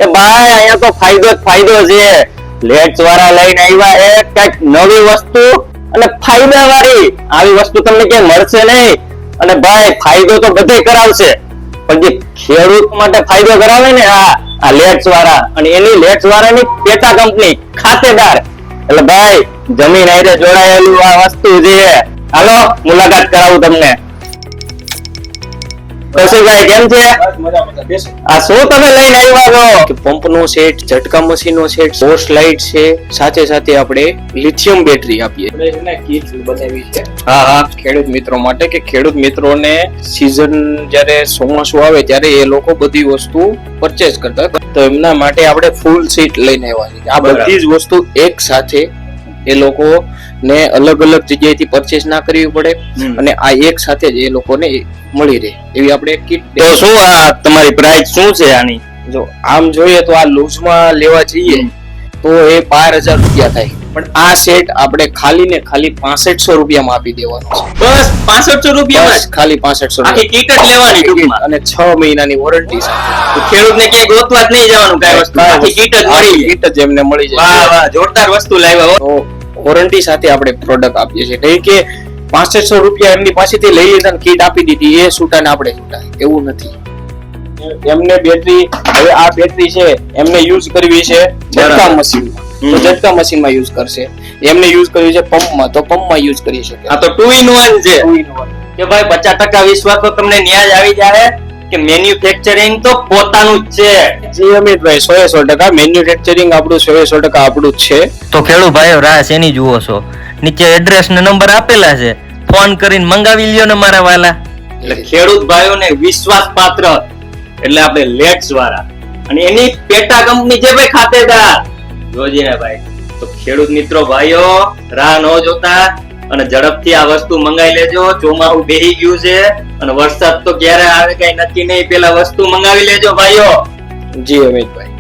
એ ભાઈ અહીંયા તો ફાયદો જ ફાયદો છે. લેટ્સ વાળા લઈને આવ્યા એ કઈક નવી વસ્તુ અને ફાયદા વાળી. આવી વસ્તુ તમને ક્યાંય મળશે નહીં. અને ભાઈ ફાયદો તો બધે કરાવશે, પણ જે ખેડૂત માટે ફાયદો કરાવે ને આ લેટ્સ વાળા, અને એની લેટ્સ વાળાની પેટા કંપની ખાતેદાર. એટલે ભાઈ જમીન હારે જોડાયેલું આ વસ્તુ છે. હાલો મુલાકાત કરાવું તમને. કૌશિકભાઈ કેમ છે? આ શું તમે લઈને આવ્યા છો? પંપ નો સેટ, ઝટકા મશીન નો સેટ, પોસ્ટ લાઇટ છે, સાથે સાથે આપણે લિથિયમ બેટરી આપીએ. કીટ બનાવી છે ખેડૂત મિત્રો માટે, કે ખેડૂત મિત્રોને સીઝન જ્યારે ચોમાસું આવે ત્યારે એ લોકો બધી વસ્તુ પરચેસ કરતા, તો એમના માટે આપણે ફૂલ સીટ લઈને આવ્યા છીએ. આ બધી જ વસ્તુ એક સાથે એ લોકો ને અલગ અલગ જગ્યાએથી પરચેસ ના કરવી પડે, અને આ એક સાથે જ એ લોકોને મળી રહે એવી આપણે કીટ. તો શું આ તમારી પ્રાઇસ શું છે આની? જો આમ જોઈએ તો આ લૂઝમાં લેવા જઈએ તો એ 12,000 રૂપિયા થાય, પણ આ સેટ આપણે ખાલી ને ખાલી 6500 રૂપિયામાં આપી દેવાનો છે. બસ 6500 રૂપિયામાં બસ ખાલી 6500 આખી કીટ જ લેવાની ટૂંકમાં. અને 6 મહિનાની વોરંટી સાથે. તો ખેડૂતને ક્યાંય ગોતવા જ નહીં જવાનું, કાંઈ વસ્તુ આખી કીટ જ મળી. કીટ જ એમને મળી જાય. વાહ વાહ, જોરદાર વસ્તુ લાવ્યા હો. તો વોરંટી સાથે આપણે પ્રોડક્ટ આપીએ છીએ. નહીં કે 6500 રૂપિયા એમની પાસેથી લઈ લીધા ને કીટ આપી દીધી, એ છૂટા ને આપણે છૂટા, એવું નથી. એમને બેટરી, હવે આ બેટરી છે એમને યુઝ કરવી છે ઝટકા મશીનમાં, તો ઝટકા મશીનમાં યુઝ કરશે. એમને યુઝ કરવી છે પંપમાં, તો પંપમાં યુઝ કરી શકે. આ તો 2 in 1 છે. 2 in 1. કે ભાઈ 50% વિશ્વાસ તો તમને ન્યાય જ આવી જાય કે મેન્યુફેક્ચરિંગ તો પોતાનું જ છે. જી અમિતભાઈ, 100% મેન્યુફેક્ચરિંગ આપણું 100% આપણું જ છે. તો ખેડૂત ભાઈઓ રાહ શેની જુઓ છો? નીચે એડ્રેસ ને નંબર આપેલા છે, ફોન કરીને મંગાવી લ્યો ને મારા વાલા. એટલે ખેડૂત ભાઈઓને વિશ્વાસ પાત્ર એટલે આપણે લેટ્સ વાળા, અને એની પેટા કંપની છે ભાઈ ખાતેદાર. જોજે ને ભાઈ. તો ખેડૂત મિત્રો ભાઈઓ રાહ ન જોતા અને ઝડપથી આ વસ્તુ મંગાવી લેજો. ચોમાસું બેહી ગયું છે અને વરસાદ તો ક્યારે આવે કઈ નક્કી નહીં, પેલા વસ્તુ મંગાવી લેજો ભાઈઓ. જી અમિતભાઈ.